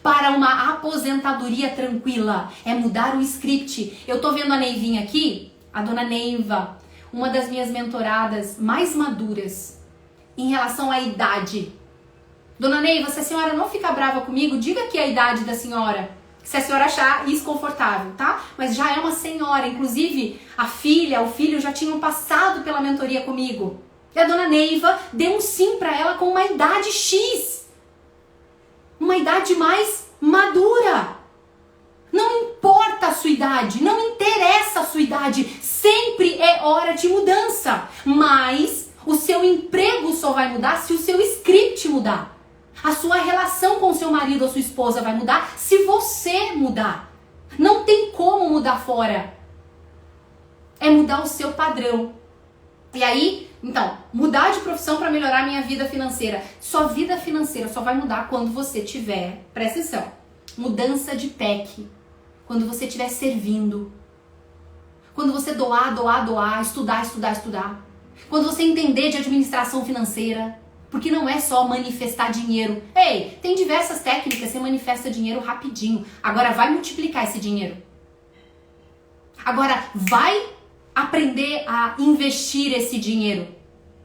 S1: para uma aposentadoria tranquila, é mudar o script. Eu tô vendo a Neivinha aqui, a dona Neiva, uma das minhas mentoradas mais maduras em relação à idade. Dona Neiva, se a senhora não ficar brava comigo, diga aqui a idade da senhora, se a senhora achar desconfortável, tá? Mas já é uma senhora, inclusive a filha, o filho já tinham passado pela mentoria comigo. E a Dona Neiva deu um sim para ela com uma idade X. Uma idade mais madura. Não importa a sua idade, não interessa a sua idade, sempre é hora de mudança. Mas o seu emprego só vai mudar se o seu script mudar. A sua relação com o seu marido ou sua esposa vai mudar se você mudar. Não tem como mudar fora. É mudar o seu padrão. E aí, então, mudar de profissão para melhorar a minha vida financeira. Sua vida financeira só vai mudar quando você tiver, presta atenção, mudança de PEC. Quando você estiver servindo. Quando você doar, estudar. Quando você entender de administração financeira. Porque não é só manifestar dinheiro. Ei, tem diversas técnicas, você manifesta dinheiro rapidinho. Agora vai multiplicar esse dinheiro. Agora vai aprender a investir esse dinheiro.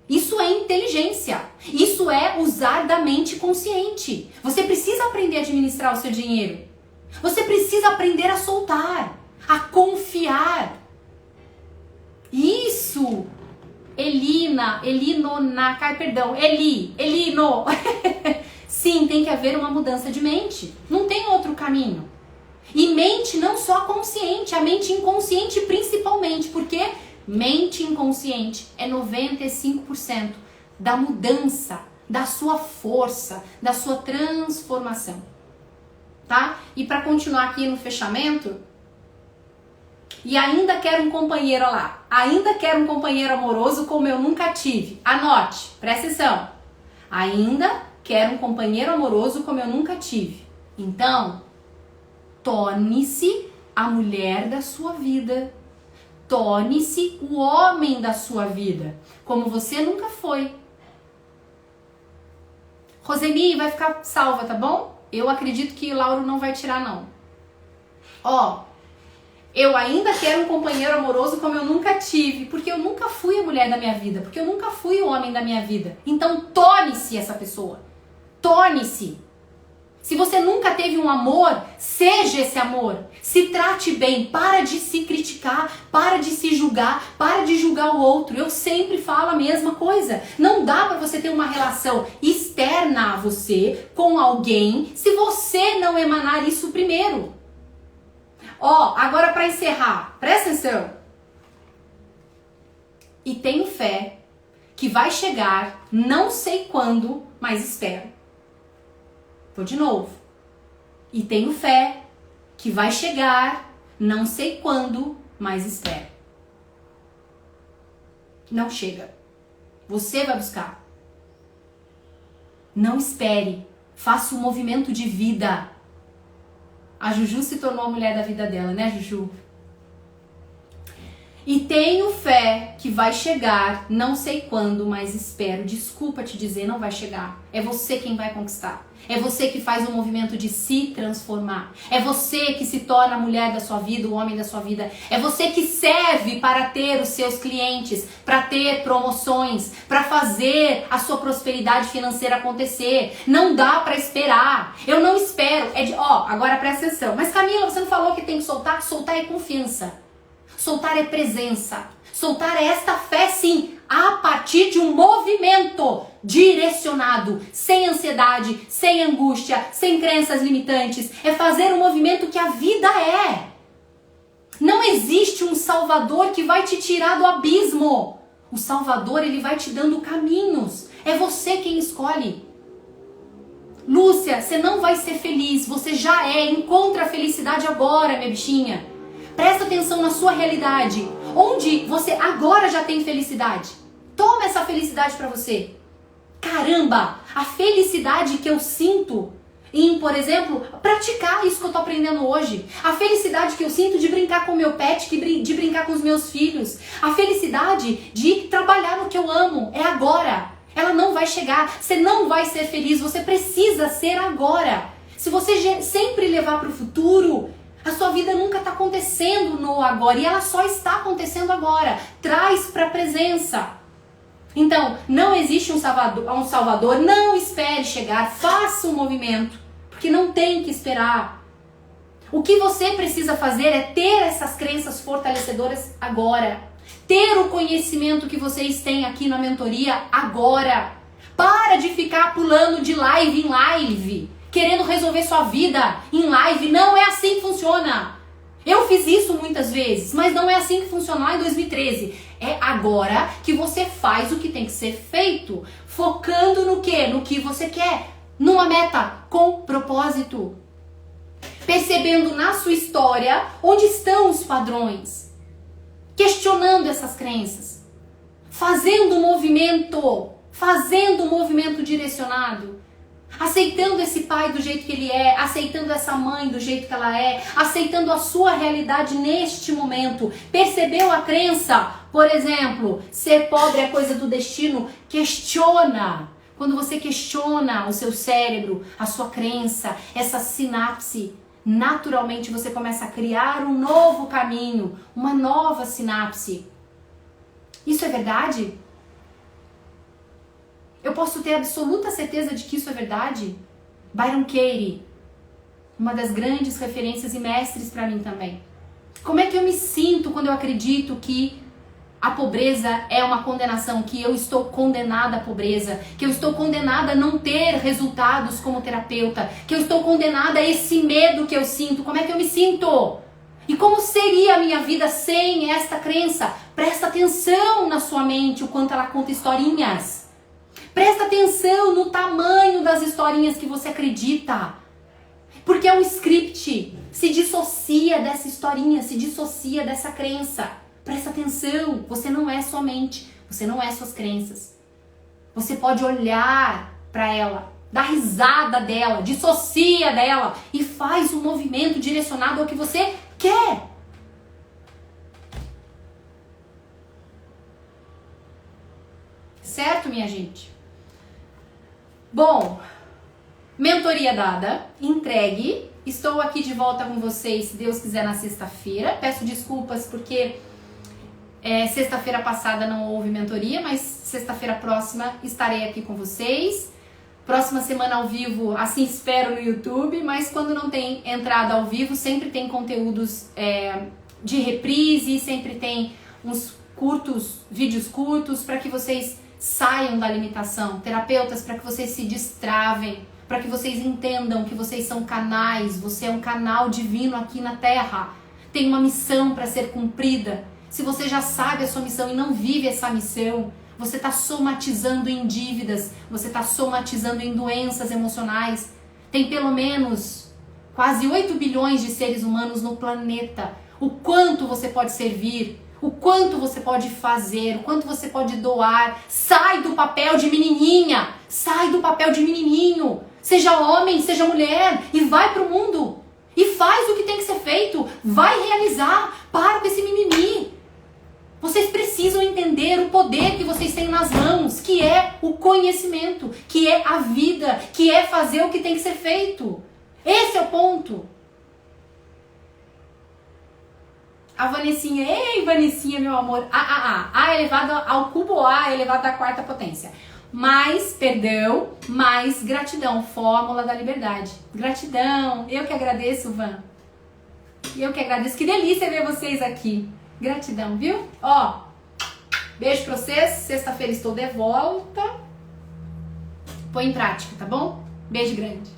S1: Isso é inteligência. Isso é usar da mente consciente. Você precisa aprender a administrar o seu dinheiro. Você precisa aprender a soltar, a confiar. Isso, Elino. Sim, tem que haver uma mudança de mente. Não tem outro caminho. E mente não só consciente, a mente inconsciente principalmente, porque mente inconsciente é 95% da mudança, da sua força, da sua transformação. Tá? E para continuar aqui no fechamento, e ainda quero um companheiro, olha lá, ainda quero um companheiro amoroso como eu nunca tive. Anote, presta atenção. Ainda quero um companheiro amoroso como eu nunca tive. Então, torne-se a mulher da sua vida. Torne-se o homem da sua vida, como você nunca foi. Roseni, vai ficar salva, tá bom? Eu acredito que Lauro não vai tirar, não. Ó, eu ainda quero um companheiro amoroso como eu nunca tive, porque eu nunca fui a mulher da minha vida, porque eu nunca fui o homem da minha vida. Então, torne-se essa pessoa. Torne-se. Se você nunca teve um amor, seja esse amor. Se trate bem, para de se criticar, para de se julgar, para de julgar o outro. Eu sempre falo a mesma coisa. Não dá para você ter uma relação externa a você com alguém se você não emanar isso primeiro. Ó, agora para encerrar, presta atenção. E tenho fé que vai chegar, não sei quando, mas espero. Vou de novo. E tenho fé que vai chegar, não sei quando, mas espero. Não chega. Você vai buscar. Não espere. Faça um movimento de vida. A Juju se tornou a mulher da vida dela, né, Juju? E tenho fé que vai chegar, não sei quando, mas espero. Desculpa te dizer, não vai chegar. É você quem vai conquistar. É você que faz o movimento de se transformar. É você que se torna a mulher da sua vida, o homem da sua vida. É você que serve para ter os seus clientes, para ter promoções, para fazer a sua prosperidade financeira acontecer. Não dá para esperar. Eu não espero. Agora presta atenção. Mas Camila, você não falou que tem que soltar? Soltar é confiança. Soltar é presença. Soltar é esta fé, sim, a partir de um movimento direcionado, sem ansiedade, sem angústia, sem crenças limitantes. É fazer um movimento que a vida é. Não existe um Salvador que vai te tirar do abismo. O Salvador, ele vai te dando caminhos. É você quem escolhe. Lúcia, você não vai ser feliz. Você já é. Encontra a felicidade agora, minha bichinha. Presta atenção na sua realidade. Onde você agora já tem felicidade. Toma essa felicidade pra você. Caramba, a felicidade que eu sinto em, por exemplo, praticar isso que eu tô aprendendo hoje. A felicidade que eu sinto de brincar com o meu pet, de brincar com os meus filhos. A felicidade de trabalhar no que eu amo. É agora. Ela não vai chegar. Você não vai ser feliz. Você precisa ser agora. Se você sempre levar pro futuro, A sua vida nunca está acontecendo no agora e ela só está acontecendo agora. Traz para a presença. Então, não existe um salvador, não espere chegar, faça um movimento, porque não tem que esperar. O que você precisa fazer é ter essas crenças fortalecedoras agora. Ter o conhecimento que vocês têm aqui na mentoria agora. Para de ficar pulando de live em live, querendo resolver sua vida em live. Não é assim que funciona. Eu fiz isso muitas vezes, mas não é assim que funcionou em 2013. É agora que você faz o que tem que ser feito, focando no quê? No que você quer, numa meta com propósito. Percebendo na sua história onde estão os padrões. Questionando essas crenças. Fazendo um movimento direcionado. Aceitando esse pai do jeito que ele é, aceitando essa mãe do jeito que ela é, aceitando a sua realidade neste momento. Percebeu a crença? Por exemplo, ser pobre é coisa do destino? Questiona. Quando você questiona o seu cérebro, a sua crença, essa sinapse, naturalmente você começa a criar um novo caminho, uma nova sinapse. Isso é verdade? Eu posso ter absoluta certeza de que isso é verdade? Byron Katie, uma das grandes referências e mestres para mim também. Como é que eu me sinto quando eu acredito que a pobreza é uma condenação, que eu estou condenada à pobreza, que eu estou condenada a não ter resultados como terapeuta, que eu estou condenada a esse medo que eu sinto? Como é que eu me sinto? E como seria a minha vida sem esta crença? Presta atenção na sua mente, o quanto ela conta historinhas. Presta atenção no tamanho das historinhas que você acredita. Porque é um script. Se dissocia dessa historinha, se dissocia dessa crença. Presta atenção, você não é sua mente, você não é suas crenças. Você pode olhar para ela, dar risada dela, dissocia dela e faz um movimento direcionado ao que você quer. Certo, minha gente? Bom, mentoria dada, entregue. Estou aqui de volta com vocês, se Deus quiser, na sexta-feira. Peço desculpas porque sexta-feira passada não houve mentoria, mas sexta-feira próxima estarei aqui com vocês. Próxima semana ao vivo, assim espero, no YouTube, mas quando não tem entrada ao vivo, sempre tem conteúdos de reprise, sempre tem uns vídeos curtos para que vocês saiam da limitação. Terapeutas, para que vocês se destravem, para que vocês entendam que vocês são canais, você é um canal divino aqui na Terra. Tem uma missão para ser cumprida. Se você já sabe a sua missão e não vive essa missão, você está somatizando em dívidas, você está somatizando em doenças emocionais. Tem pelo menos quase 8 bilhões de seres humanos no planeta. O quanto você pode servir, o quanto você pode fazer, o quanto você pode doar. Sai do papel de menininha, sai do papel de menininho. Seja homem, seja mulher e vai pro mundo. E faz o que tem que ser feito, vai realizar, para com esse mimimi. Vocês precisam entender o poder que vocês têm nas mãos, que é o conhecimento, que é a vida, que é fazer o que tem que ser feito. Esse é o ponto. A Vanessinha, ei Vanessinha, meu amor, A elevado ao cubo, A elevado à quarta potência. Mais perdão, mais gratidão, fórmula da liberdade. Gratidão, eu que agradeço, Van. Eu que agradeço, que delícia ver vocês aqui. Gratidão, viu? Ó, beijo pra vocês, sexta-feira estou de volta. Põe em prática, tá bom? Beijo grande.